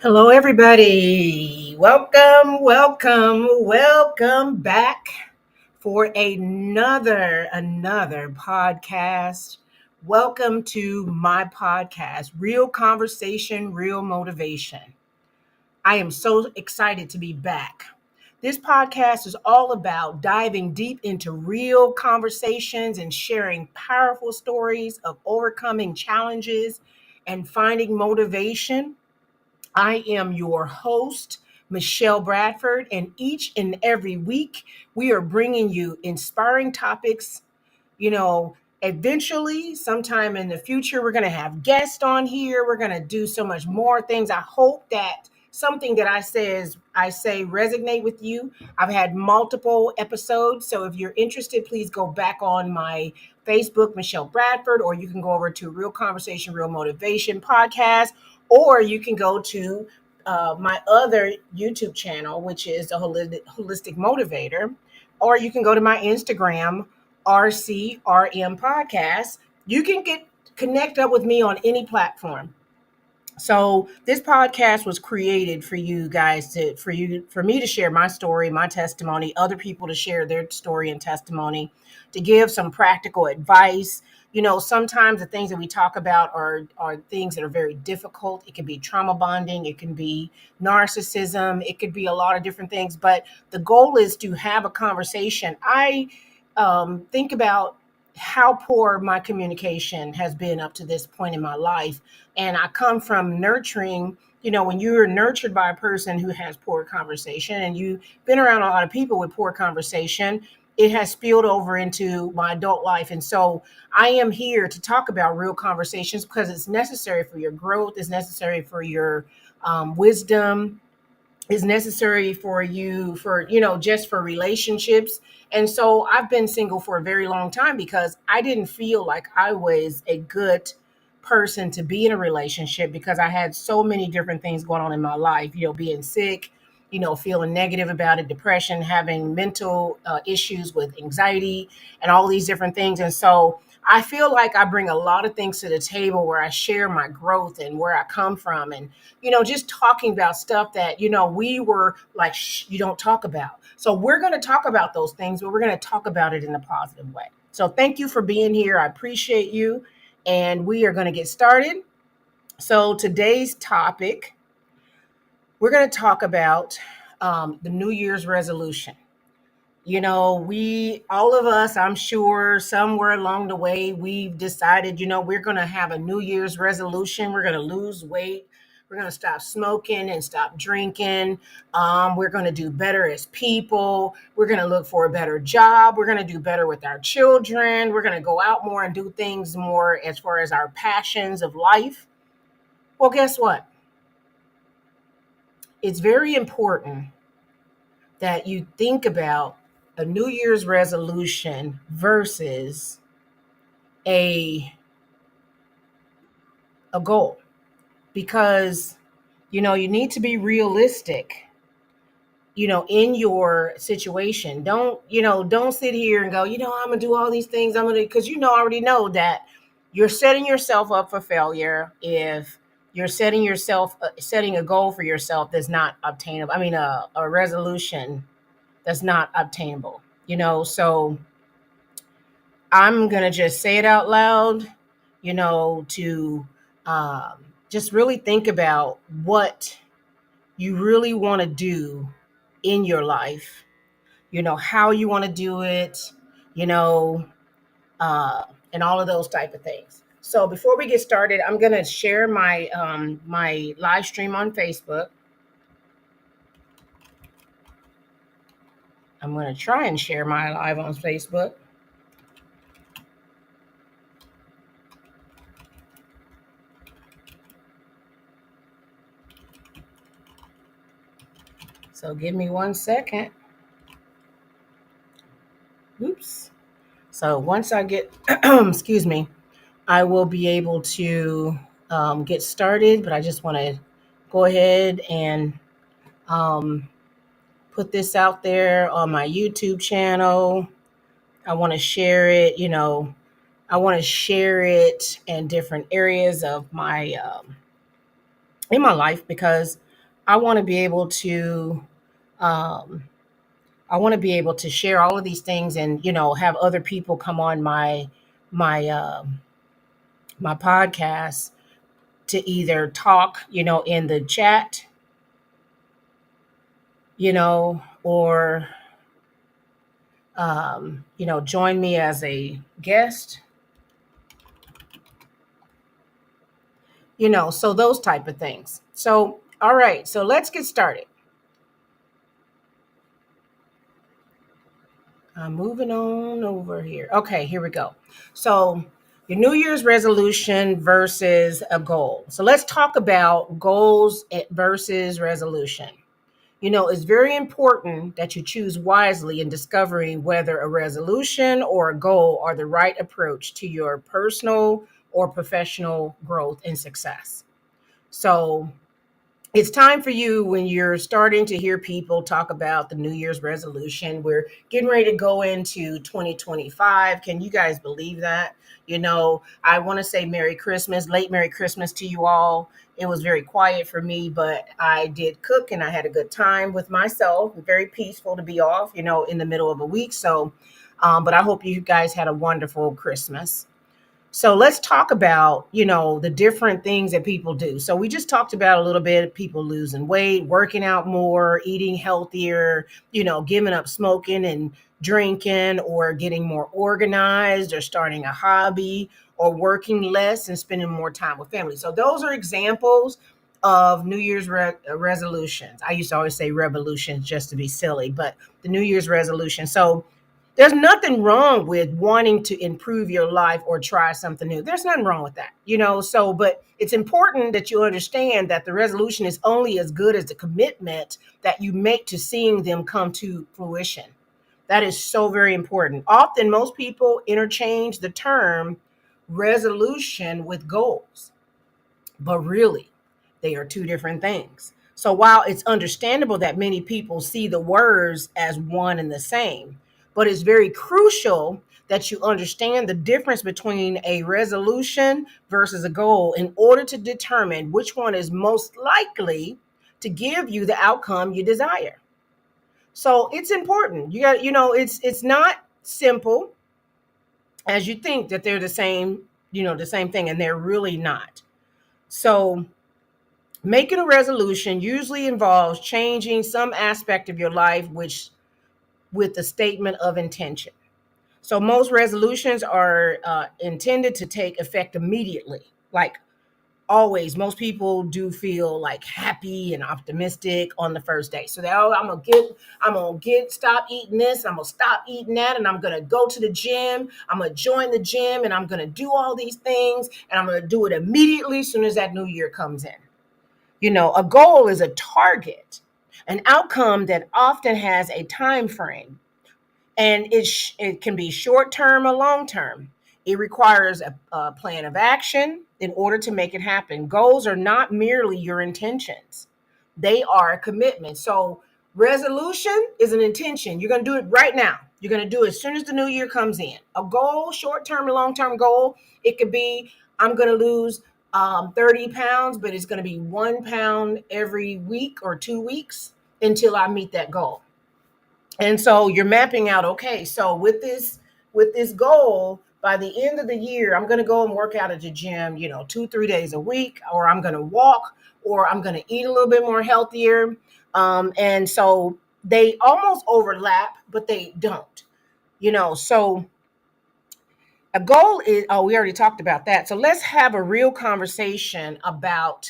Hello, everybody. Welcome back for another podcast. Welcome to my podcast, Real Conversation, Real Motivation. I am so excited to be back. This podcast is all about diving deep into real conversations and sharing powerful stories of overcoming challenges and finding motivation. I am your host, Michelle Bradford, and each and every week we are bringing you inspiring topics. Eventually, sometime in the future, we're going to have guests on here. We're going to do so much more things. I hope that something that I say resonate with you. I've had multiple episodes, so if you're interested, please go back on my Facebook, Michelle Bradford, or you can go over to Real Conversation, Real Motivation podcast, or you can go to my other YouTube channel, which is a holistic motivator, or you can go to my Instagram, RCRM podcast. You can connect up with me on any platform. So this podcast was created for you guys for me to share my story, my testimony, other people to share their story and testimony, to give some practical advice. Sometimes the things that we talk about are things that are very difficult. It can be trauma bonding, it can be narcissism, it could be a lot of different things. But the goal is to have a conversation. I think about how poor my communication has been up to this point in my life. And I come from nurturing, when you're nurtured by a person who has poor conversation and you've been around a lot of people with poor conversation, it has spilled over into my adult life. And so I am here to talk about real conversations because it's necessary for your growth, it's necessary for your wisdom, is necessary for you for just for relationships. And so I've been single for a very long time because I didn't feel like I was a good person to be in a relationship because I had so many different things going on in my life, being sick, feeling negative about it, depression, having mental issues with anxiety and all these different things. And so I feel like I bring a lot of things to the table where I share my growth and where I come from, and just talking about stuff that, we were like, shh, you don't talk about. So we're going to talk about those things, but we're going to talk about it in a positive way. So thank you for being here. I appreciate you. And we are going to get started. So today's topic, we're going to talk about the New Year's resolution. All of us, I'm sure somewhere along the way, we've decided, we're going to have a New Year's resolution. We're going to lose weight. We're going to stop smoking and stop drinking. We're going to do better as people. We're going to look for a better job. We're going to do better with our children. We're going to go out more and do things more as far as our passions of life. Well, guess what? It's very important that you think about a New Year's resolution versus a a goal, because you need to be realistic in your situation. Don't sit here and go, I'm gonna do all these things, I'm gonna, because already know that you're setting yourself up for failure if you're setting a goal for yourself that's not obtainable. I mean, a resolution that's not obtainable. So I'm going to just say it out loud, to just really think about what you really want to do in your life, how you want to do it, you know, and all of those type of things. So before we get started, I'm going to share my live stream on Facebook. I'm going to try and share my live on Facebook. So give me 1 second. Oops. So once I get, excuse me, I will be able to get started. But I just want to go ahead and um, put this out there on my YouTube channel. I want to share it. I want to share it in different areas of my in my life, because I want to be able to um, I want to be able to share all of these things and have other people come on my my podcast to either talk in the chat or join me as a guest, so those type of things. So, all right, so let's get started. I'm moving on over here. Okay, here we go. So, your New Year's resolution versus a goal. So, let's talk about goals versus resolution. It's very important that you choose wisely in discovering whether a resolution or a goal are the right approach to your personal or professional growth and success. So, it's time for you when you're starting to hear people talk about the New Year's resolution. We're getting ready to go into 2025. Can you guys believe that? I want to say Merry Christmas, late Merry Christmas to you all. It was very quiet for me, but I did cook and I had a good time with myself. Very peaceful to be off, in the middle of a week. So, but I hope you guys had a wonderful Christmas. So let's talk about, the different things that people do. So we just talked about a little bit people losing weight, working out more, eating healthier, giving up smoking and drinking, or getting more organized, or starting a hobby, or working less and spending more time with family. So those are examples of New Year's resolutions. I used to always say revolutions just to be silly, but the New Year's resolution. So there's nothing wrong with wanting to improve your life or try something new. There's nothing wrong with that, So, but it's important that you understand that the resolution is only as good as the commitment that you make to seeing them come to fruition. That is so very important. Often, most people interchange the term resolution with goals, but really, they are two different things. So while it's understandable that many people see the words as one and the same, but it's very crucial that you understand the difference between a resolution versus a goal in order to determine which one is most likely to give you the outcome you desire. So it's important. You got, it's not simple as you think that they're the same, the same thing, and they're really not. So making a resolution usually involves changing some aspect of your life, which with the statement of intention. So most resolutions are intended to take effect immediately. Like always, most people do feel like happy and optimistic on the first day. So they're, stop eating this, I'm gonna stop eating that, and I'm gonna go to the gym, I'm gonna join the gym, and I'm gonna do all these things, and I'm gonna do it immediately as soon as that new year comes in. A goal is a target, an outcome that often has a time frame, and it can be short term or long term. It requires a plan of action in order to make it happen. Goals are not merely your intentions, they are a commitment. So, resolution is an intention. You're going to do it right now. You're going to do it as soon as the new year comes in. A goal, short term or long term goal, it could be I'm going to lose 30 pounds, but it's going to be 1 pound every week or 2 weeks until I meet that goal. And so you're mapping out, okay, so with this goal, by the end of the year, I'm going to go and work out at the gym, 2-3 days a week, or I'm going to walk, or I'm going to eat a little bit more healthier. And so they almost overlap, but they don't, so a goal is, oh, we already talked about that. So let's have a real conversation about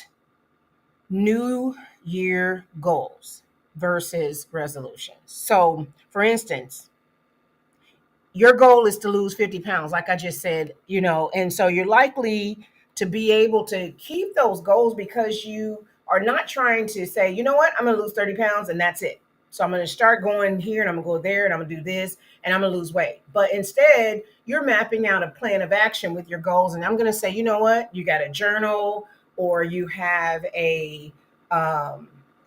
New Year goals versus resolutions. So, for instance, your goal is to lose 50 pounds, like I just said, and so you're likely to be able to keep those goals because you are not trying to say, you know what, I'm going to lose 30 pounds and that's it. So I'm going to start going here and I'm going to go there and I'm going to do this and I'm going to lose weight. But instead, you're mapping out a plan of action with your goals. And I'm going to say, you know what, you got a journal or you have a,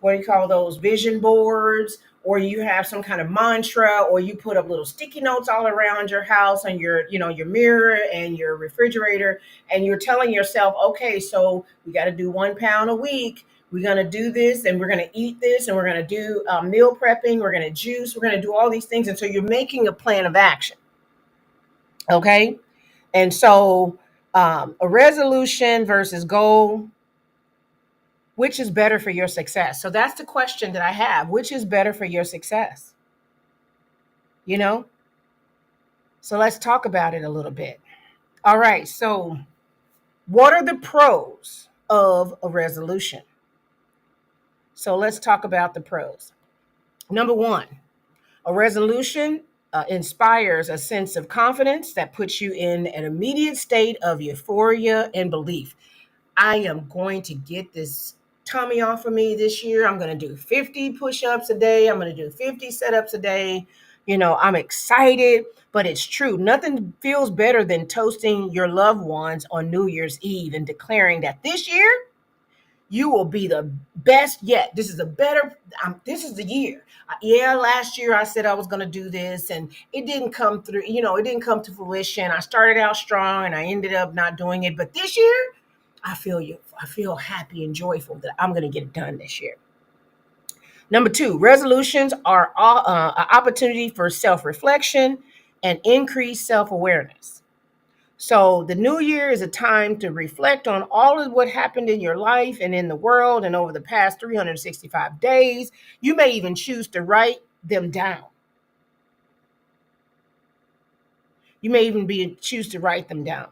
what do you call those, vision boards, or you have some kind of mantra, or you put up little sticky notes all around your house and your mirror and your refrigerator, and you're telling yourself, okay, so we got to do 1 pound a week, We're going to do this and we're going to eat this and we're going to do meal prepping. We're going to juice. We're going to do all these things. And so you're making a plan of action. Okay. And so a resolution versus goal, which is better for your success? So that's the question that I have. Which is better for your success? You know? So let's talk about it a little bit. All right. So, what are the pros of a resolution? So, let's talk about the pros. Number one, a resolution inspires a sense of confidence that puts you in an immediate state of euphoria and belief. I am going to get this tummy off of me this year. I'm going to do 50 push-ups a day. I'm going to do 50 setups a day. I'm excited, but it's true. Nothing feels better than toasting your loved ones on New Year's Eve and declaring that this year you will be the best yet. This is a better, this is the year. Yeah, last year I said I was going to do this and it didn't come through, it didn't come to fruition. I started out strong and I ended up not doing it. But this year, I feel happy and joyful that I'm going to get it done this year. Number two, resolutions are an opportunity for self-reflection and increased self-awareness. So the new year is a time to reflect on all of what happened in your life and in the world and over the past 365 days. You may even choose to write them down. You may even choose to write them down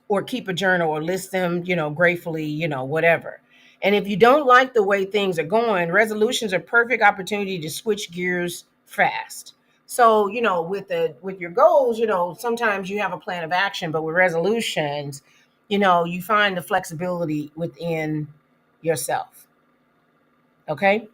or keep a journal or list them, gratefully, whatever. And if you don't like the way things are going, resolutions are perfect opportunity to switch gears fast. So, with your goals, sometimes you have a plan of action, but with resolutions, you find the flexibility within yourself. Okay?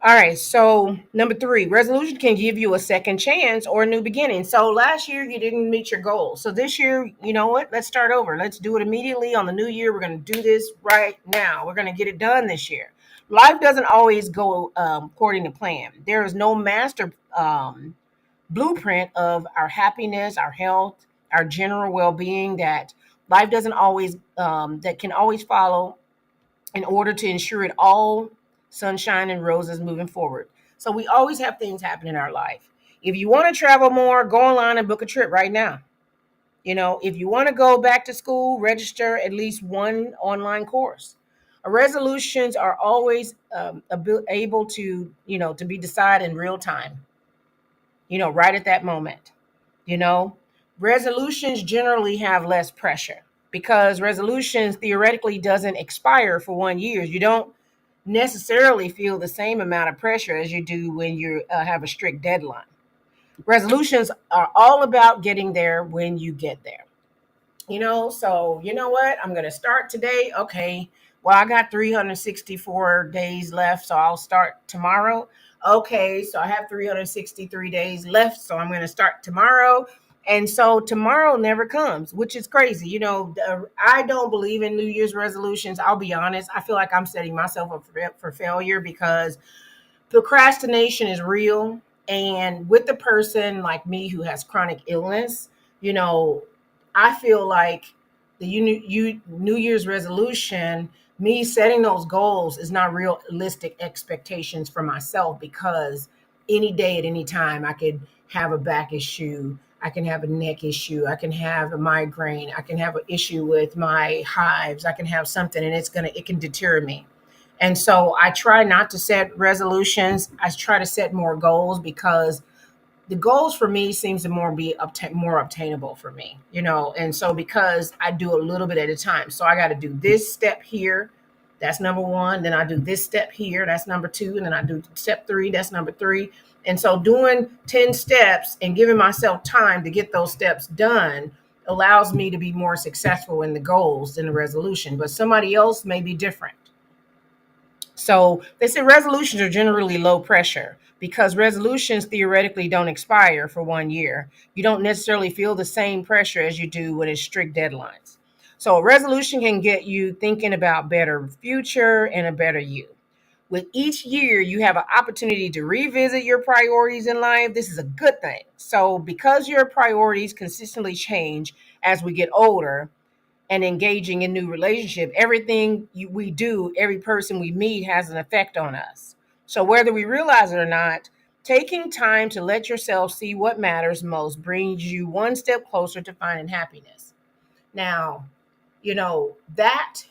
All right, so number three, resolution can give you a second chance or a new beginning. So last year you didn't meet your goals. So this year, you know what? Let's start over. Let's do it immediately on the new year. We're going to do this right now. We're going to get it done this year. Life doesn't always go according to plan. There is no master blueprint of our happiness, our health, our general well-being that life doesn't always that can always follow in order to ensure it all sunshine and roses moving forward. So we always have things happen in our life. If you want to travel more, go online and book a trip right now. If you want to go back to school, register at least one online course. Resolutions are always able to, to be decided in real time, right at that moment. Resolutions generally have less pressure because resolutions theoretically doesn't expire for 1 year. You don't necessarily feel the same amount of pressure as you do when you have a strict deadline. Resolutions are all about getting there when you get there. So you know what? I'm going to start today. Okay. Well, I got 364 days left, so I'll start tomorrow. Okay. So I have 363 days left, so I'm going to start tomorrow. And so tomorrow never comes, which is crazy. I don't believe in New Year's resolutions. I'll be honest. I feel like I'm setting myself up for failure because procrastination is real. And with a person like me who has chronic illness, I feel like the New Year's resolution, me setting those goals is not realistic expectations for myself because any day at any time I could have a back issue. I can have a neck issue. I can have a migraine. I can have an issue with my hives. I can have something and it can deter me. And so I try not to set resolutions. I try to set more goals because the goals for me seems to be more obtainable for me, and so because I do a little bit at a time. So I got to do this step here, that's number one, then I do this step here, that's number two, and then I do step three, that's number three. And so doing 10 steps and giving myself time to get those steps done allows me to be more successful in the goals than the resolution, but somebody else may be different. So they say resolutions are generally low pressure because resolutions theoretically don't expire for 1 year. You don't necessarily feel the same pressure as you do when it's strict deadlines. So a resolution can get you thinking about better future and a better you. With each year, you have an opportunity to revisit your priorities in life. This is a good thing. So because your priorities consistently change as we get older, and engaging in new relationship, everything we do, every person we meet has an effect on us. So whether we realize it or not, taking time to let yourself see what matters most brings you one step closer to finding happiness. Now, that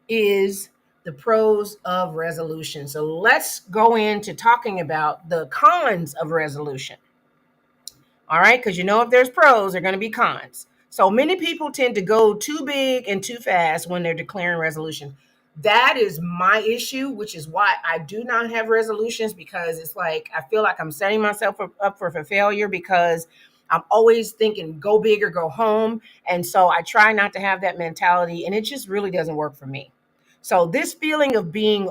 is the pros of resolution. So let's go into talking about the cons of resolution. All right, because if there's pros, there are going to be cons. So many people tend to go too big and too fast when they're declaring resolution. That is my issue, which is why I do not have resolutions, because it's like I feel like I'm setting myself up for failure, because I'm always thinking go big or go home. And so I try not to have that mentality, and it just really doesn't work for me. So this feeling of being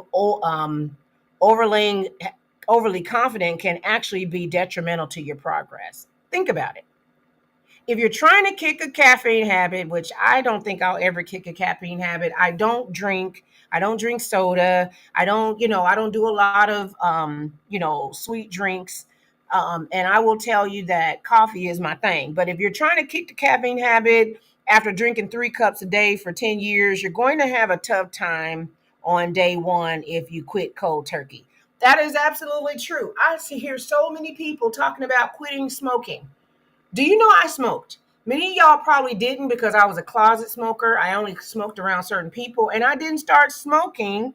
overlaying overly confident can actually be detrimental to your progress. Think about it. If you're trying to kick a caffeine habit, which I don't think I'll ever kick a caffeine habit, I don't drink soda. I don't do a lot of, sweet drinks. And I will tell you that coffee is my thing. But if you're trying to kick the caffeine habit after drinking 3 cups a day for 10 years, you're going to have a tough time on day one if you quit cold turkey. That is absolutely true. I hear so many people talking about quitting smoking. Do you know I smoked? Many of y'all probably didn't, because I was a closet smoker. I only smoked around certain people, and I didn't start smoking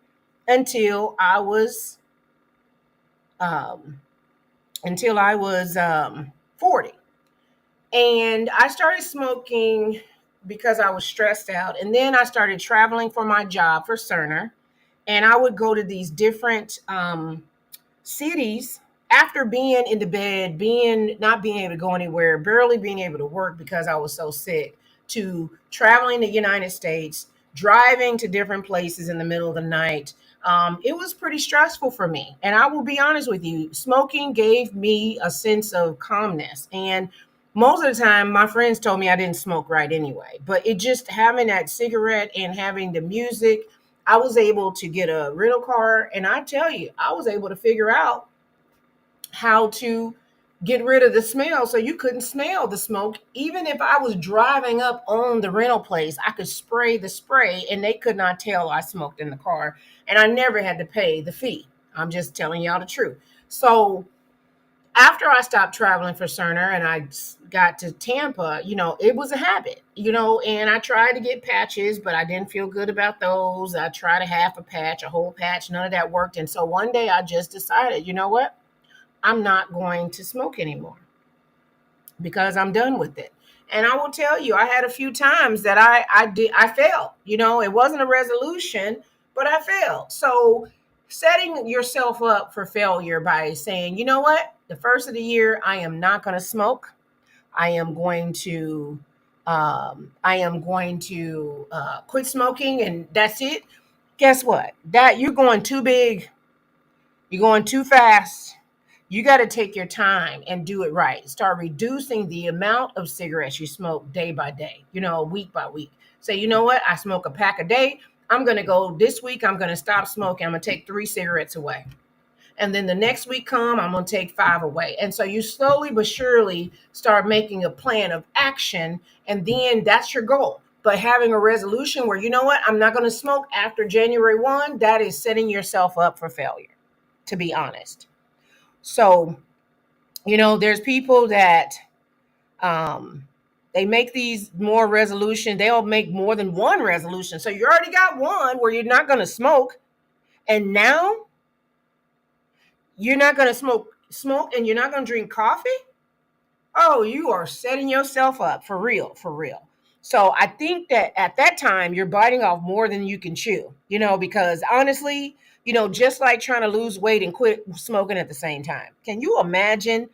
until I was um, 40. And I started smoking because I was stressed out. And then I started traveling for my job for Cerner. And I would go to these different cities after being in the bed, not being able to go anywhere, barely being able to work because I was so sick, to traveling the United States, driving to different places in the middle of the night. It was pretty stressful for me. And I will be honest with you, smoking gave me a sense of calmness. And most of the time, my friends told me I didn't smoke right anyway. But it just having that cigarette and having the music, I was able to get a rental car. And I tell you, I was able to figure out how to get rid of the smell so you couldn't smell the smoke. Even if I was driving up on the rental place, I could spray the spray and they could not tell I smoked in the car. And I never had to pay the fee. I'm just telling y'all the truth. So after I stopped traveling for Cerner and I got to Tampa, it was a habit, and I tried to get patches, but I didn't feel good about those. I tried a half a patch, a whole patch, none of that worked. And so one day I just decided, you know what? I'm not going to smoke anymore because I'm done with it. And I will tell you, I had a few times that I failed. It wasn't a resolution, but I failed. So setting yourself up for failure by saying, you know what, the first of the year, I am not going to smoke. I am going to quit smoking, and that's it. Guess what? That you're going too big. You're going too fast. You got to take your time and do it right. Start reducing the amount of cigarettes you smoke day by day, week by week. Say, you know what? I smoke a pack a day. I'm going to go this week. I'm going to stop smoking. I'm going to take 3 cigarettes away. And then the next week come, I'm going to take 5 away. And so you slowly but surely start making a plan of action. And then that's your goal. But having a resolution where, you know what, I'm not going to smoke after January 1, that is setting yourself up for failure, to be honest. So, there's people that they make these more resolution. They'll make more than one resolution. So you already got one where you're not going to smoke. And now you're not going to smoke and you're not going to drink coffee. Oh, you are setting yourself up for real, for real. So I think that at that time you're biting off more than you can chew, because honestly, just like trying to lose weight and quit smoking at the same time. Can you imagine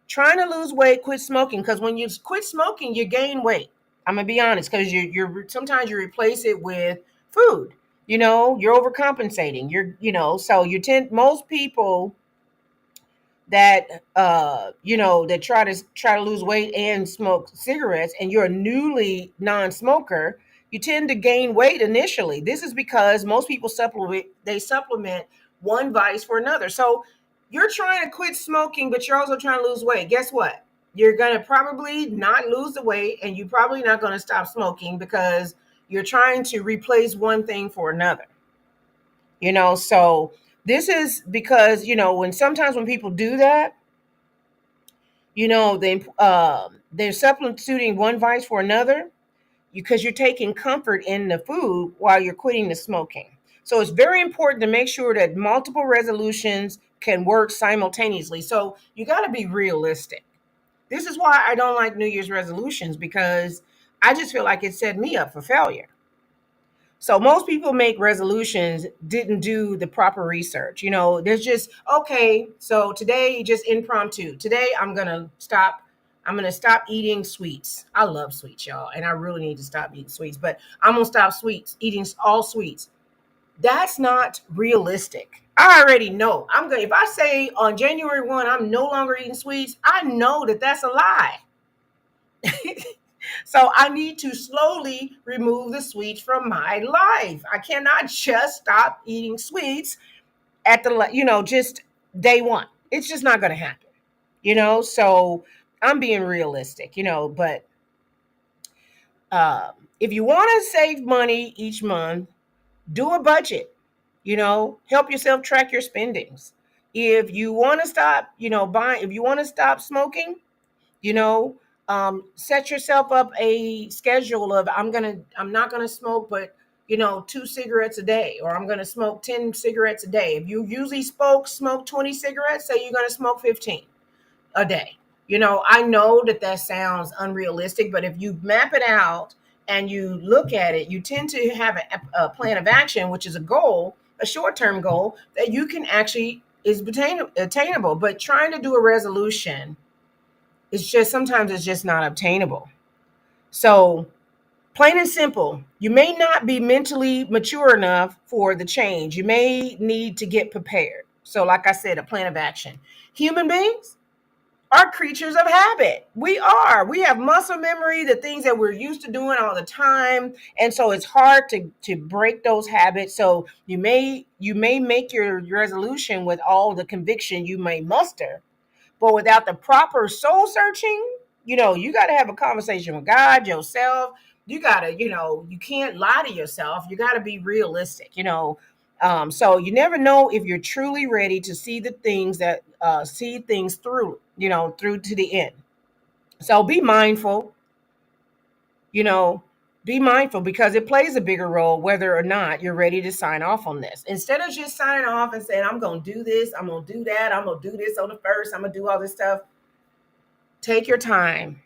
trying to lose weight, quit smoking? Because when you quit smoking, you gain weight. I'm gonna be honest, because you're sometimes you replace it with food. You're overcompensating. So most people that that try to lose weight and smoke cigarettes, and you're a newly non-smoker, you tend to gain weight initially. This is because most people supplement one vice for another. So you're trying to quit smoking, but you're also trying to lose weight. Guess what? You're going to probably not lose the weight, and you're probably not going to stop smoking because You're trying to replace one thing for another. So this is because, when sometimes when people do that, they're substituting one vice for another because you're taking comfort in the food while you're quitting the smoking. So it's very important to make sure that multiple resolutions can work simultaneously. So you got to be realistic. This is why I don't like New Year's resolutions, because I just feel like it set me up for failure. So most people make resolutions, didn't do the proper research. There's just, okay, so today just impromptu. Today I'm gonna stop eating sweets. I love sweets, y'all, and I really need to stop eating sweets, but I'm gonna stop eating all sweets. That's not realistic. I already know. If I say on January 1 I'm no longer eating sweets, I know that that's a lie. So I need to slowly remove the sweets from my life. I cannot just stop eating sweets at just day one. It's just not going to happen. So I'm being realistic. But if you want to save money each month, do a budget. Help yourself track your spendings. If you want to stop, buying, if you want to stop smoking, you know set yourself up a schedule of, I'm not gonna smoke, but 2 cigarettes a day, or I'm gonna smoke 10 cigarettes a day. If you usually smoke 20 cigarettes, say you're gonna smoke 15 a day. I know that sounds unrealistic, but if you map it out and you look at it, you tend to have a plan of action, which is a goal, a short-term goal that you can actually is attainable. But trying to do a resolution, sometimes it's just not obtainable. So, plain and simple, you may not be mentally mature enough for the change. You may need to get prepared. So, like I said, a plan of action. Human beings are creatures of habit. We are. We have muscle memory, the things that we're used to doing all the time. And so it's hard to break those habits. So you may make your resolution with all the conviction you may muster, but without the proper soul searching, you got to have a conversation with God, yourself. You got to, you can't lie to yourself. You got to be realistic. So you never know if you're truly ready to see things through, through to the end. So you know, be mindful, because it plays a bigger role whether or not you're ready to sign off on this. Instead of just signing off and saying, I'm going to do this, I'm going to do that, I'm going to do this on the first, I'm going to do all this stuff, take your time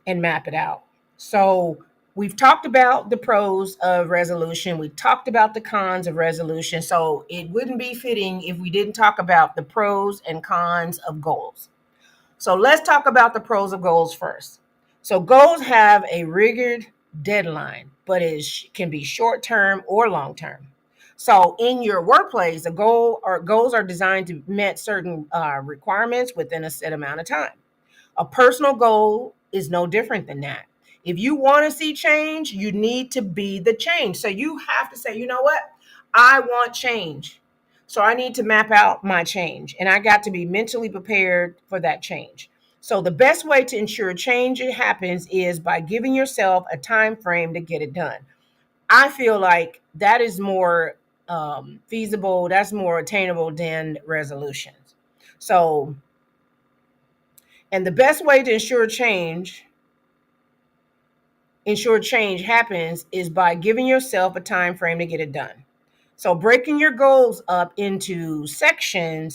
and map it out. So we've talked about the pros of resolution. We talked about the cons of resolution. So it wouldn't be fitting if we didn't talk about the pros and cons of goals. So let's talk about the pros of goals first. So goals have a rigid deadline, but it can be short term or long term. So in your workplace, goals are designed to meet certain requirements within a set amount of time. A personal goal is no different than that. If you want to see change, you need to be the change. So you have to say, you know what? I want change. So I need to map out my change, and I got to be mentally prepared for that change. So the best way to ensure change happens is by giving yourself a time frame to get it done. I feel like that is more feasible, that's more attainable than resolutions. So, and the best way to ensure change happens is by giving yourself a time frame to get it done. So breaking your goals up into sectional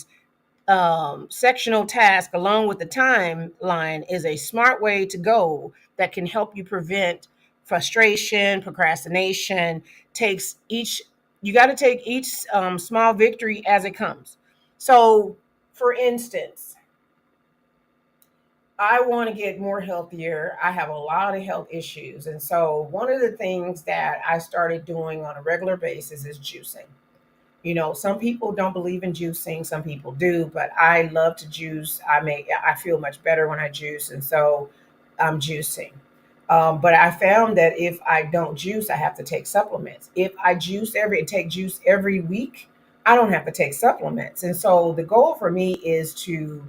task along with the timeline is a smart way to go that can help you prevent frustration, procrastination. Takes each You got to take each small victory as it comes. So, for instance, I want to get more healthier. I have a lot of health issues. And so, one of the things that I started doing on a regular basis is juicing. Some people don't believe in juicing, some people do, but I love to juice. I feel much better when I juice. And so I'm juicing. But I found that if I don't juice, I have to take supplements. If I take juice every week, I don't have to take supplements. And so the goal for me is to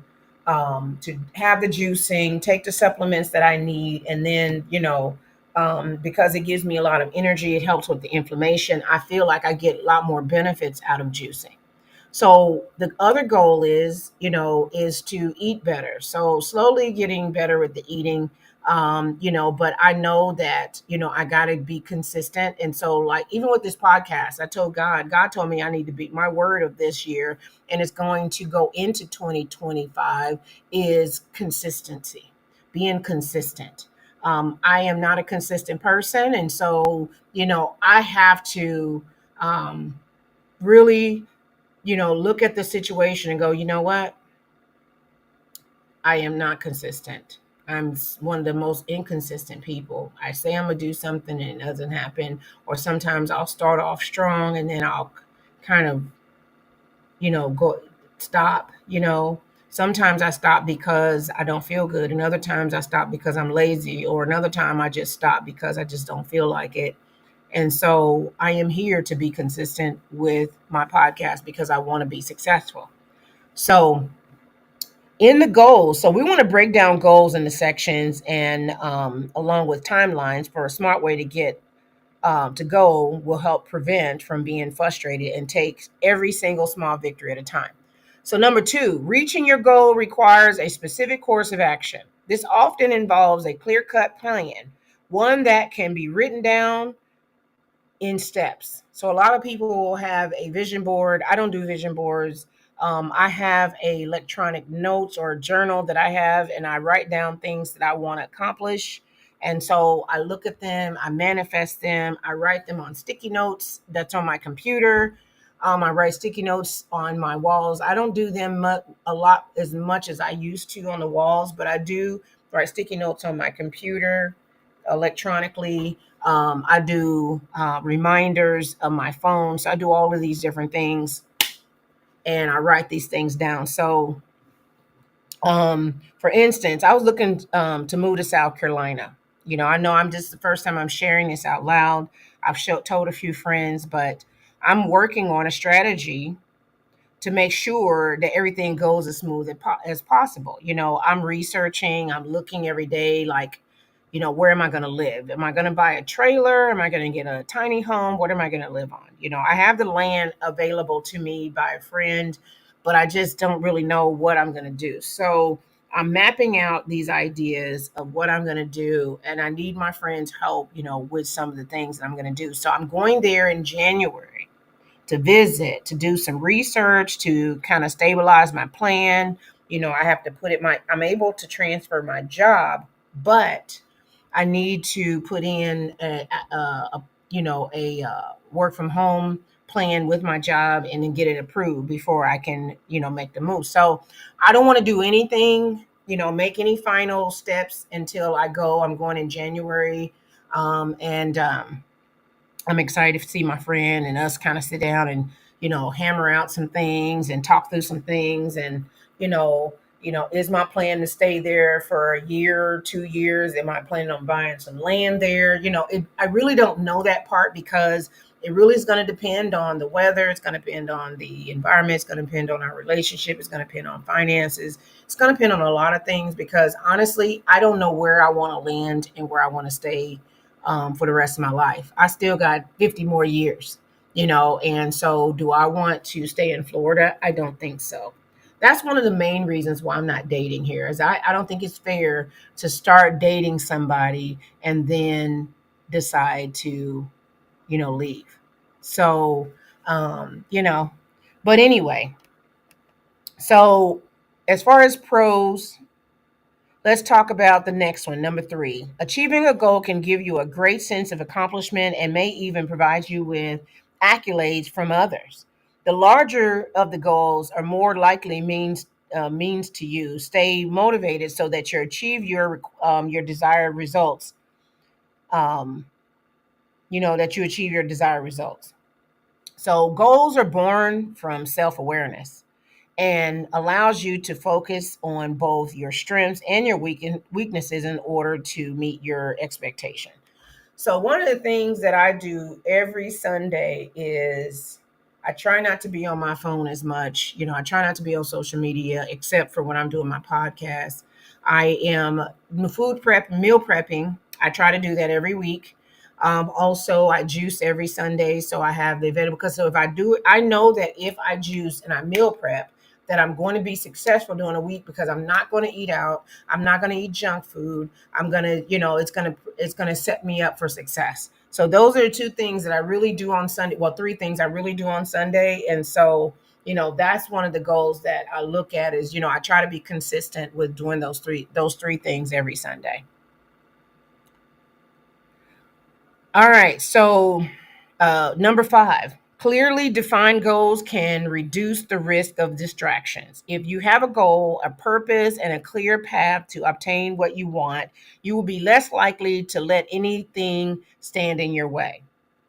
have the juicing, take the supplements that I need, and then because it gives me a lot of energy. It helps with the inflammation. I feel like I get a lot more benefits out of juicing. So the other goal is to eat better. So slowly getting better with the eating, but I know that, I got to be consistent. And so like, even with this podcast, I told God told me I need to beat my word of this year, and it's going to go into 2025 is consistency, being consistent. I am not a consistent person. And so, I have to, really, look at the situation and go, you know what? I am not consistent. One of the most inconsistent people. I say I'm going to do something and it doesn't happen. Or sometimes I'll start off strong and then I'll kind of, go stop, Sometimes I stop because I don't feel good. And other times I stop because I'm lazy. Or another time I just stop because I just don't feel like it. And so I am here to be consistent with my podcast because I want to be successful. So in the goals, so we want to break down goals into sections and along with timelines for a smart way to get to goal will help prevent from being frustrated and take every single small victory at a time. So number two, reaching your goal requires a specific course of action. This often involves a clear-cut plan, one that can be written down in steps. So a lot of people will have a vision board. I don't do vision boards. I have a electronic notes or a journal that I have, and I write down things that I want to accomplish. And so I look at them, I manifest them, I write them on sticky notes that's on my computer. I write sticky notes on my walls. I don't do them a lot as much as I used to on the walls, but I do write sticky notes on my computer electronically. I do reminders of my phone. So I do all of these different things and I write these things down. So, for instance, I was looking to move to South Carolina. I know I'm just the first time I'm sharing this out loud. I've told a few friends, but I'm working on a strategy to make sure that everything goes as smooth as possible. I'm researching, I'm looking every day, like, where am I going to live? Am I going to buy a trailer? Am I going to get a tiny home? What am I going to live on? I have the land available to me by a friend, but I just don't really know what I'm going to do. So I'm mapping out these ideas of what I'm going to do, and I need my friends' help, with some of the things that I'm going to do. So I'm going there in January to visit, to do some research, to kind of stabilize my plan. I have to I'm able to transfer my job, but I need to put in a work from home plan with my job and then get it approved before I can, make the move. So I don't want to do anything, make any final steps until I go. I'm going in January. And I'm excited to see my friend and us kind of sit down and, hammer out some things and talk through some things. And, is my plan to stay there for a year, 2 years? Am I planning on buying some land there? I really don't know that part because it really is going to depend on the weather. It's going to depend on the environment. It's going to depend on our relationship. It's going to depend on finances. It's going to depend on a lot of things because honestly, I don't know where I want to land and where I want to stay for the rest of my life. I still got 50 more years, and so do I want to stay in Florida? I don't think so. That's one of the main reasons why I'm not dating here is I don't think it's fair to start dating somebody and then decide to, leave. So, um, you know, but anyway, so as far as pros, let's talk about the next one, number three. Achieving a goal can give you a great sense of accomplishment and may even provide you with accolades from others. The larger of the goals are more likely means to you. Stay motivated so that you achieve your desired results. Um, that you achieve your desired results. So goals are born from self awareness and allows you to focus on both your strengths and your weaknesses in order to meet your expectation. So one of the things that I do every Sunday is I try not to be on my phone as much. I try not to be on social media except for when I'm doing my podcast. I am meal prepping I try to do that every week. Also, I juice every Sunday, so I have the available. Because so if I do it, I know that if I juice and I meal prep, that I'm going to be successful during a week because I'm not going to eat out. I'm not going to eat junk food. I'm going to, it's going to set me up for success. So those are the two things that I really do on Sunday. Well, three things I really do on Sunday, and so that's one of the goals that I look at is I try to be consistent with doing those three things every Sunday. All right. So, number 5, clearly defined goals can reduce the risk of distractions. If you have a goal, a purpose, and a clear path to obtain what you want, you will be less likely to let anything stand in your way.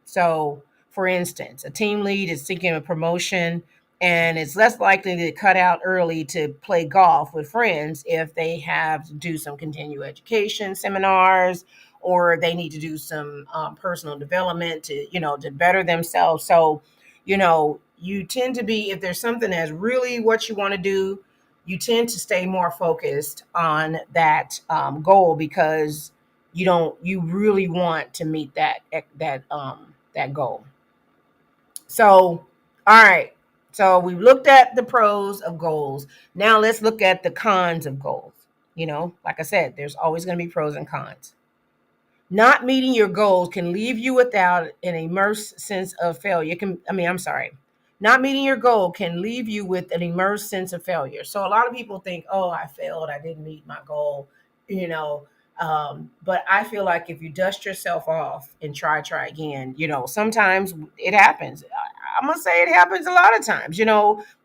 So, for instance, a team lead is seeking a promotion and it's less likely to cut out early to play golf with friends if they have to do some continuing education seminars or they need to do some personal development to better themselves. So, you tend to be, if there's something that's really what you want to do, you tend to stay more focused on that goal because you really want to meet that goal. So, all right. So we've looked at the pros of goals. Now let's look at the cons of goals. Like I said, there's always going to be pros and cons. Not meeting your goals can leave you without an immersed sense of failure. I'm sorry. Not meeting your goal can leave you with an immersed sense of failure. So a lot of people think, oh, I failed. I didn't meet my goal, you know. But I feel like if you dust yourself off and try again, sometimes it happens. I'm going to say it happens a lot of times,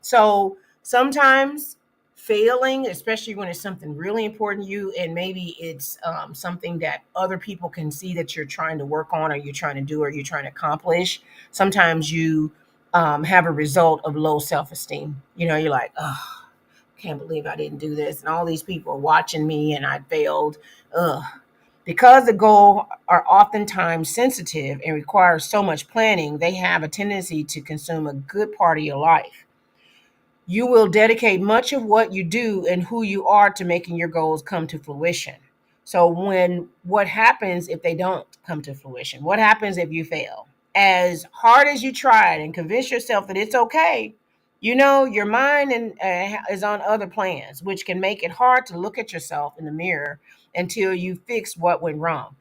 So sometimes failing, especially when it's something really important to you, and maybe it's something that other people can see that you're trying to work on, or you're trying to do, or you're trying to accomplish. Sometimes you have a result of low self-esteem. You're like, oh, can't believe I didn't do this, and all these people are watching me, and I failed. Ugh. Because the goals are oftentimes sensitive and require so much planning, they have a tendency to consume a good part of your life. You will dedicate much of what you do and who you are to making your goals come to fruition. So what happens if they don't come to fruition? What happens if you fail? As hard as you tried and convince yourself that it's okay, your mind is on other plans, which can make it hard to look at yourself in the mirror until you fix what went wrong.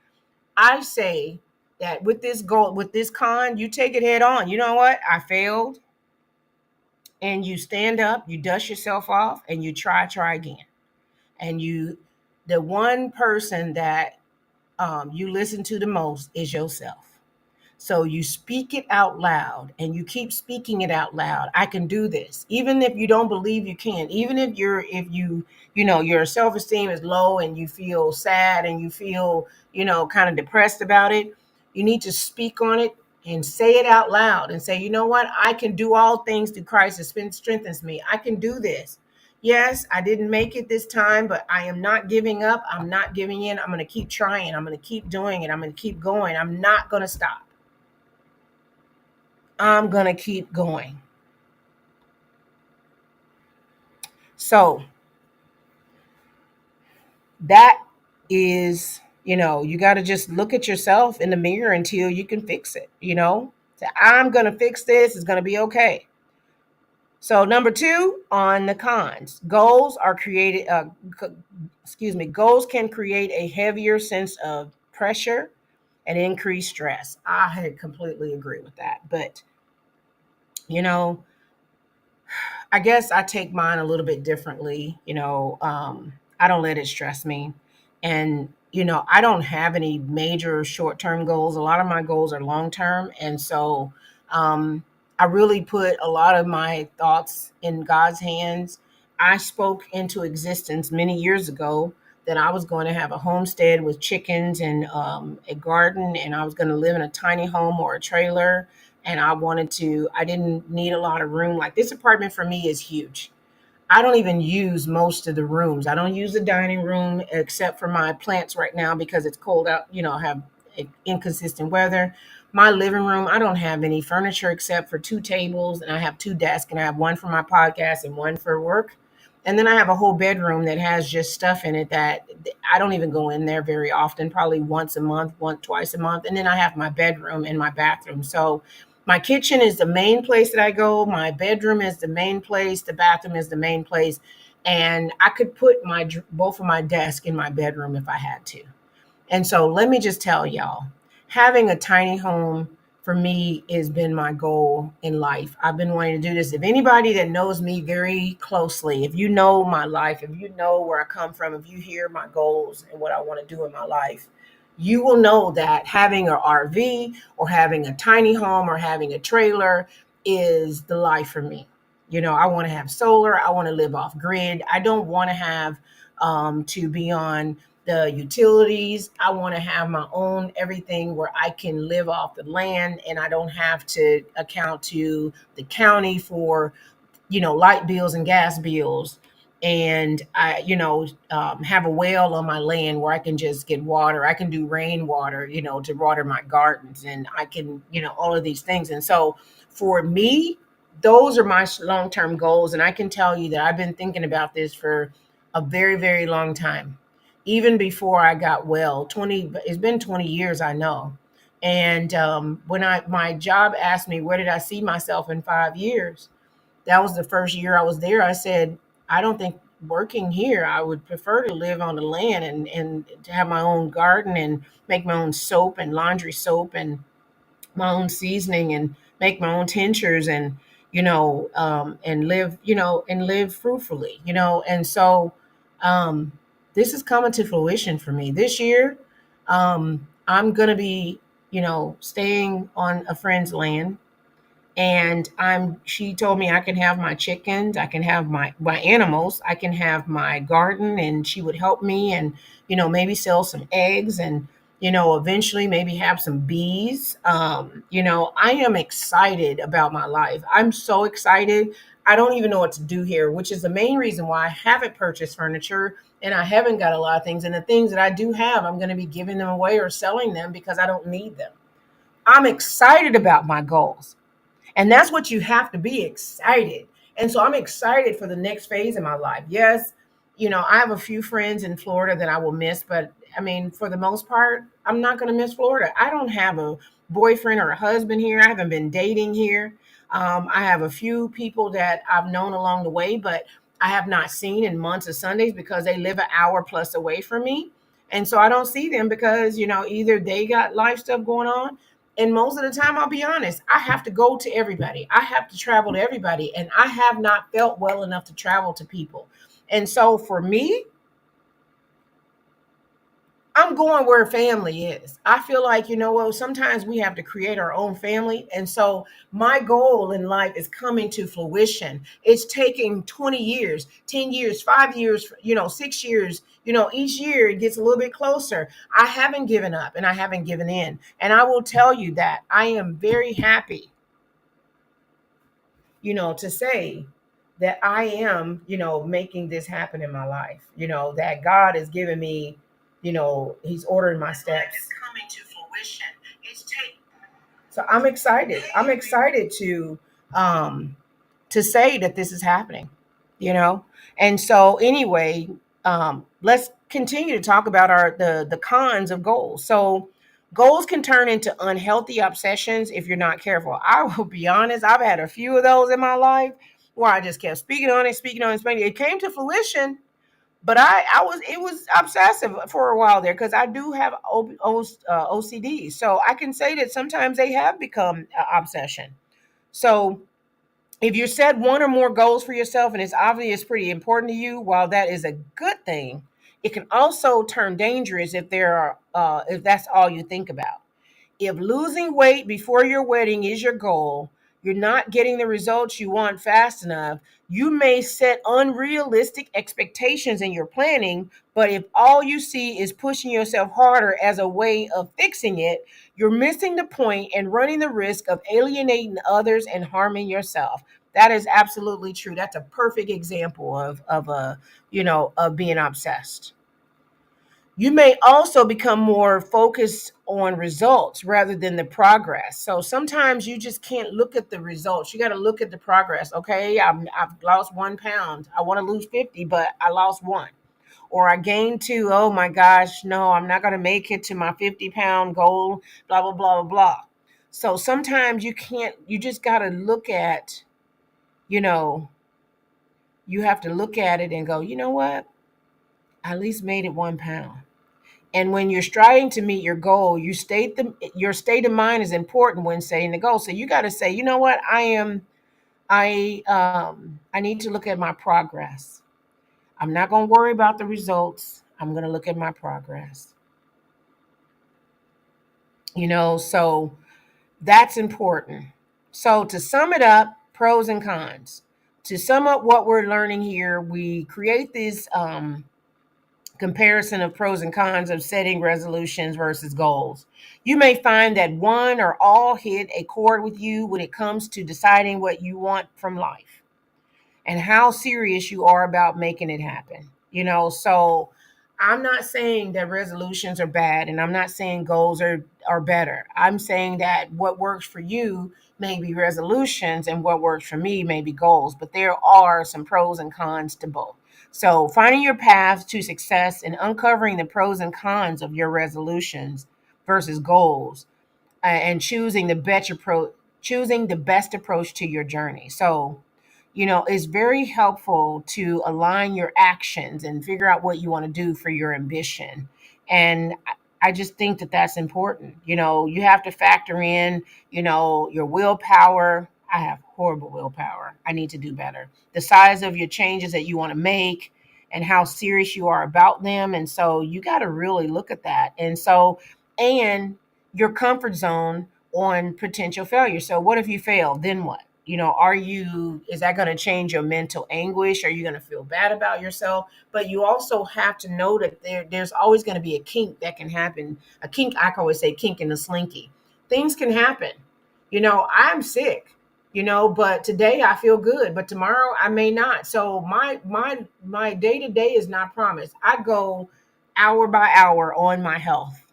I say that with this goal, with this con, you take it head on. You know what? I failed, and you stand up, you dust yourself off, and you try again. And the one person that you listen to the most is yourself. So you speak it out loud and you keep speaking it out loud. I can do this. Even if you don't believe you can, even your self-esteem is low and you feel sad and you feel, kind of depressed about it, you need to speak on it and say it out loud and say, you know what? I can do all things through Christ that strengthens me. I can do this. Yes, I didn't make it this time, but I am not giving up. I'm not giving in. I'm going to keep trying. I'm going to keep doing it. I'm going to keep going. I'm not going to stop. I'm going to keep going. So that is, you got to just look at yourself in the mirror until you can fix it, Say, I'm going to fix this. It's going to be okay. So number 2 on the cons, goals can create a heavier sense of pressure and increased stress. I completely agree with that. But, you know, I guess I take mine a little bit differently. I don't let it stress me. And, I don't have any major short term goals. A lot of my goals are long term. And so I really put a lot of my thoughts in God's hands. I spoke into existence many years ago that I was going to have a homestead with chickens and a garden, and I was going to live in a tiny home or a trailer, and I didn't need a lot of room. Like, this apartment for me is huge. I don't even use most of the rooms. I don't use the dining room except for my plants right now because it's cold out, I have inconsistent weather. My living room, I don't have any furniture except for 2 tables, and I have 2 desks, and I have one for my podcast and one for work. And then I have a whole bedroom that has just stuff in it that I don't even go in there very often, probably once a month, once, twice a month. And then I have my bedroom and my bathroom. So my kitchen is the main place that I go. My bedroom is the main place. The bathroom is the main place. And I could put both of my desk in my bedroom if I had to. And so let me just tell y'all, having a tiny home for me has been my goal in life. I've been wanting to do this. If anybody that knows me very closely, if you know my life, if you know where I come from, if you hear my goals and what I want to do in my life, you will know that having an RV or having a tiny home or having a trailer is the life for me. You know, I want to have solar. I want to live off grid. I don't want to have to be on the utilities. I want to have my own everything where I can live off the land and I don't have to account to the county for, light bills and gas bills. And I, have a well on my land where I can just get water. I can do rainwater, to water my gardens, and I can, all of these things. And so for me, those are my long term goals. And I can tell you that I've been thinking about this for a very, very long time. Even before I got well, it's been 20 years, I know. And when my job asked me, where did I see myself in 5 years? That was the first year I was there. I said, I don't think working here. I would prefer to live on the land and to have my own garden and make my own soap and laundry soap and my own seasoning and make my own tinctures and and live fruitfully, and so um this is coming to fruition for me this year. I'm gonna be staying on a friend's land, and she told me I can have my chickens, I can have my animals, I can have my garden, and she would help me, and maybe sell some eggs, and eventually maybe have some bees. I am excited about my life. I'm so excited. I don't even know what to do here, which is the main reason why I haven't purchased furniture and I haven't got a lot of things, and the things that I do have, I'm going to be giving them away or selling them because I don't need them. I'm excited about my goals. And that's what you have to be, excited. And so I'm excited for the next phase in my life. Yes, I have a few friends in Florida that I will miss, but I mean, for the most part, I'm not going to miss Florida. I don't have a boyfriend or a husband here. I haven't been dating here. I have a few people that I've known along the way, but I have not seen in months of Sundays because they live an hour plus away from me. And so I don't see them because, either they got life stuff going on, and most of the time, I'll be honest, I have to go to everybody. I have to travel to everybody. And I have not felt well enough to travel to people. And so for me, I'm going where family is. I feel like, sometimes we have to create our own family. And so my goal in life is coming to fruition. It's taking 20 years, 10 years, 5 years, 6 years, each year it gets a little bit closer. I haven't given up and I haven't given in. And I will tell you that I am very happy, to say that I am, making this happen in my life, that God has given me, He's ordering my steps. It's coming to fruition. So I'm excited. I'm excited to say that this is happening, you know. And so anyway, let's continue to talk about the cons of goals. So goals can turn into unhealthy obsessions if you're not careful. I will be honest, I've had a few of those in my life where I just kept speaking on it, speaking on it, speaking. It came to fruition, but it was obsessive for a while there because I do have OCD. So I can say that sometimes they have become obsession. So if you set one or more goals for yourself and it's obviously pretty important to you, while that is a good thing, it can also turn dangerous if that's all you think about. If losing weight before your wedding is your goal, you're not getting the results you want fast enough, you may set unrealistic expectations in your planning. But if all you see is pushing yourself harder as a way of fixing it, you're missing the point and running the risk of alienating others and harming yourself. That is absolutely true. That's a perfect example of being obsessed. You may also become more focused on results rather than the progress. So sometimes you just can't look at the results. You got to look at the progress. Okay, I've lost 1 pound. I want to lose 50, but I lost one. Or I gained two. Oh my gosh, no, I'm not going to make it to my 50-pound goal, blah, blah, blah, blah, blah. So sometimes you can't, you just got to look at, you know, you have to look at it and go, you know what? I at least made it 1 pound. And when you're striving to meet your goal, your state of mind is important when setting the goal. So you got to say, you know what, I need to look at my progress. I'm not going to worry about the results. I'm going to look at my progress. So that's important. So to sum it up, pros and cons. To sum up what we're learning here, we create this comparison of pros and cons of setting resolutions versus goals. You may find that one or all hit a chord with you when it comes to deciding what you want from life and how serious you are about making it happen. So I'm not saying that resolutions are bad, and I'm not saying goals are better. I'm saying that what works for you may be resolutions and what works for me may be goals, but there are some pros and cons to both. So finding your path to success and uncovering the pros and cons of your resolutions versus goals, and choosing the best approach to your journey. So it's very helpful to align your actions and figure out what you want to do for your ambition. And I just think that that's important. You have to factor in, your willpower. I have horrible willpower. I need to do better. The size of your changes that you want to make and how serious you are about them. And so you got to really look at that. And your comfort zone on potential failure. So what if you fail? Then what? Is that going to change your mental anguish? Are you going to feel bad about yourself? But you also have to know that there's always going to be a kink that can happen. A kink, I can always say kink in the slinky. Things can happen. I'm sick, but today I feel good, but tomorrow I may not. So my day to day is not promised. I go hour by hour on my health.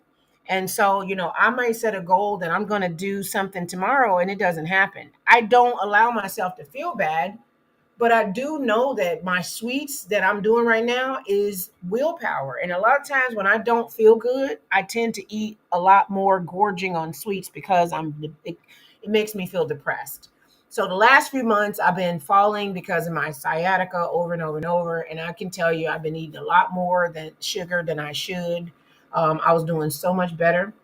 And so, I might set a goal that I'm going to do something tomorrow and it doesn't happen. I don't allow myself to feel bad, but I do know that my sweets that I'm doing right now is willpower. And a lot of times when I don't feel good, I tend to eat a lot more gorging on sweets because it makes me feel depressed. So the last few months I've been falling because of my sciatica over and over and over. And I can tell you I've been eating a lot more than sugar than I should. I was doing so much better.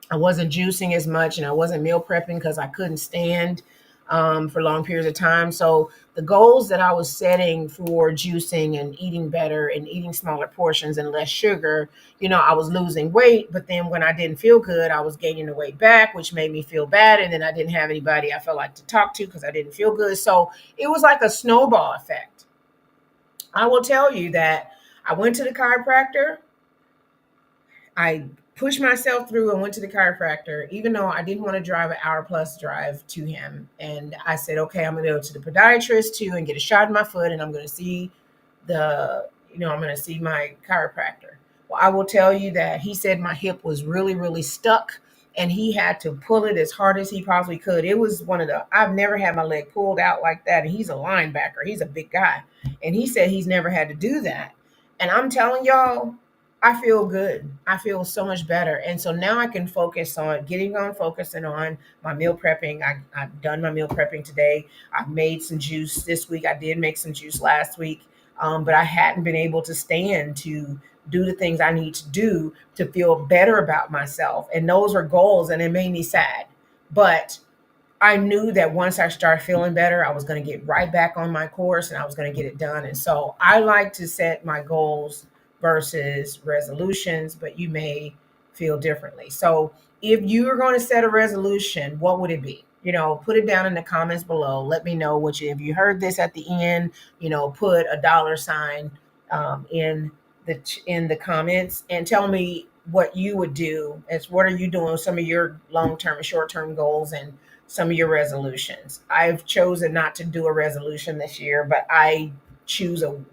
I wasn't juicing as much and I wasn't meal prepping because I couldn't stand for long periods of time. So the goals that I was setting for juicing and eating better and eating smaller portions and less sugar, I was losing weight. But then when I didn't feel good, I was gaining the weight back, which made me feel bad. And then I didn't have anybody I felt like to talk to because I didn't feel good. So it was like a snowball effect. I will tell you that I went to the chiropractor. I pushed myself through and went to the chiropractor, even though I didn't want to drive an hour plus drive to him. And I said, okay, I'm going to go to the podiatrist too and get a shot in my foot, and I'm going to see I'm going to see my chiropractor. Well, I will tell you that he said my hip was really, really stuck, and he had to pull it as hard as he possibly could. It was I've never had my leg pulled out like that. And he's a linebacker. He's a big guy. And he said he's never had to do that. And I'm telling y'all, I feel good. I feel so much better. And so now I can focusing on my meal prepping. I've done my meal prepping today. I've made some juice this week. I did make some juice last week, but I hadn't been able to stand to do the things I need to do to feel better about myself. And those are goals, and it made me sad. But I knew that once I started feeling better, I was going to get right back on my course and I was going to get it done. And so I like to set my goals versus resolutions, but you may feel differently. So if you are going to set a resolution, what would it be? Put it down in the comments below. Let me know if you heard this at the end, put a dollar sign in the comments and tell me what you would do. As what are you doing? Some of your long-term and short-term goals and some of your resolutions. I've chosen not to do a resolution this year, but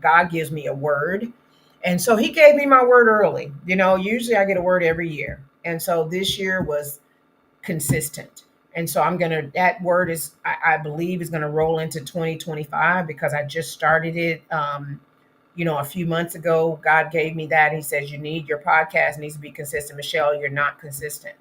God gives me a word, And so he gave me my word early. Usually I get a word every year. And so this year was consistent. And so that word I believe is gonna roll into 2025 because I just started it a few months ago. God gave me that. He says, your podcast needs to be consistent. Michelle, you're not consistent.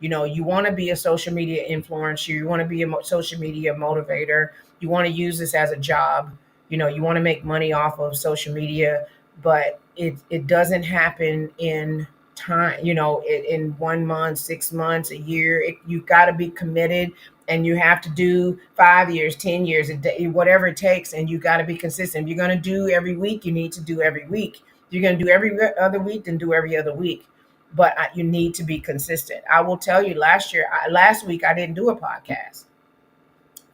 You want to be a social media influencer. You want to be a social media motivator. You want to use this as a job. You want to make money off of social media, but it doesn't happen in time, in 1 month, 6 months, a year. You've got to be committed, and you have to do 5 years, 10 years, a day, whatever it takes. And you got to be consistent. If you're going to do every week, you need to do every week. If you're going to do every other week, then do every other week. But you need to be consistent. I will tell you, last week, I didn't do a podcast.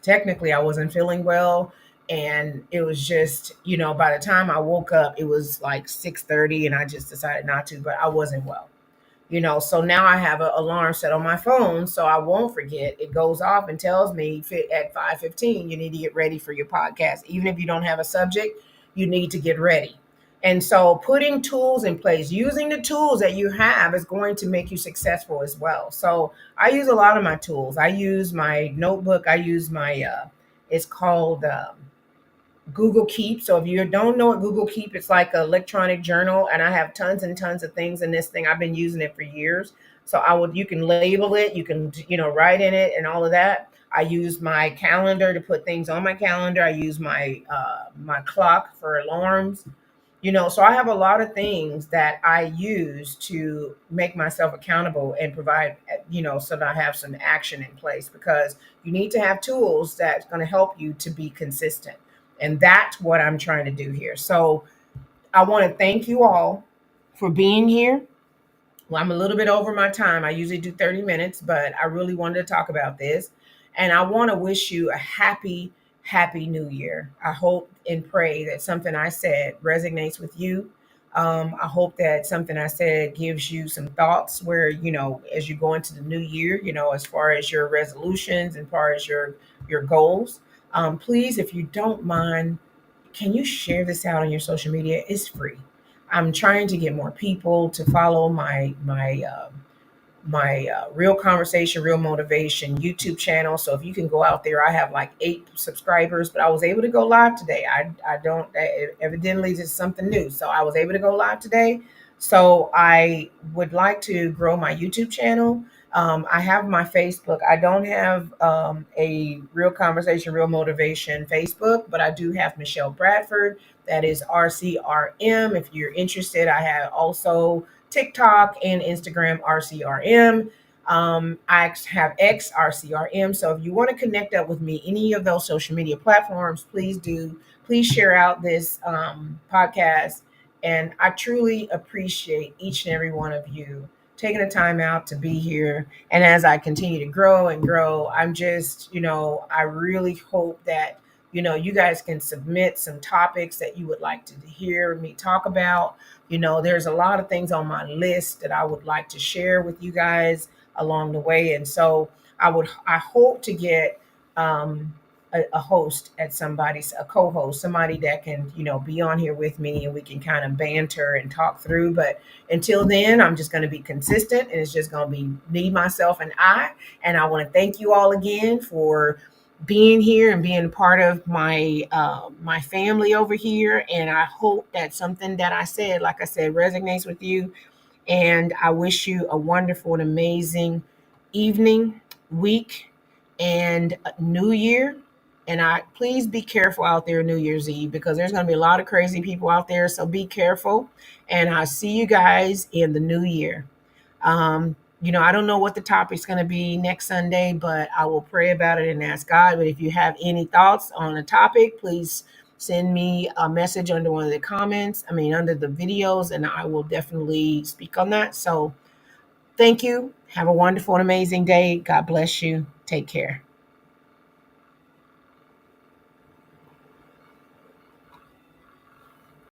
Technically, I wasn't feeling well. And it was just, by the time I woke up, it was like 6:30, and I just decided not to, but I wasn't well. So now I have an alarm set on my phone so I won't forget. It goes off and tells me at 5:15 you need to get ready for your podcast. Even if you don't have a subject, you need to get ready. And so putting tools in place, using the tools that you have, is going to make you successful as well. So I use a lot of my tools. I use my notebook. I use my it's called Google Keep. So if you don't know what Google Keep, it's like an electronic journal, and I have tons and tons of things in this thing. I've been using it for years. So you can label it, you can, write in it and all of that. I use my calendar to put things on my calendar. I use my clock for alarms. So I have a lot of things that I use to make myself accountable and provide, so that I have some action in place, because you need to have tools that's going to help you to be consistent. And that's what I'm trying to do here. So I want to thank you all for being here. Well, I'm a little bit over my time. I usually do 30 minutes, but I really wanted to talk about this. And I want to wish you a happy, happy new year. I hope and pray that something I said resonates with you. I hope that something I said gives you some thoughts where, as you go into the new year, as far as your resolutions and as far as your goals. Please, if you don't mind, can you share this out on your social media? It's free. I'm trying to get more people to follow my Real Conversation, Real Motivation YouTube channel. So if you can go out there, I have like 8 subscribers, but I was able to go live today. I don't, evidently this is something new. So I was able to go live today. So I would like to grow my YouTube channel. I have my Facebook. I don't have a Real Conversation, Real Motivation Facebook, but I do have Michelle Bradford. That is RCRM. If you're interested, I have also TikTok and Instagram RCRM. I have X RCRM. So if you want to connect up with me, any of those social media platforms, please do. Please share out this podcast. And I truly appreciate each and every one of you taking the time out to be here. And as I continue to grow and grow, I'm just, I really hope that, you guys can submit some topics that you would like to hear me talk about. There's a lot of things on my list that I would like to share with you guys along the way. And so I hope to get a host at a co-host, somebody that can, be on here with me, and we can kind of banter and talk through. But until then, I'm just going to be consistent, and it's just going to be me, myself, and I. And I want to thank you all again for being here and being part of my family over here. And I hope that something that I said, like I said, resonates with you. And I wish you a wonderful and amazing evening, week, and new year. And please be careful out there New Year's Eve, because there's going to be a lot of crazy people out there. So be careful. And I'll see you guys in the new year. I don't know what the topic's going to be next Sunday, but I will pray about it and ask God. But if you have any thoughts on the topic, please send me a message under one of the comments, under the videos, and I will definitely speak on that. So thank you. Have a wonderful and amazing day. God bless you. Take care.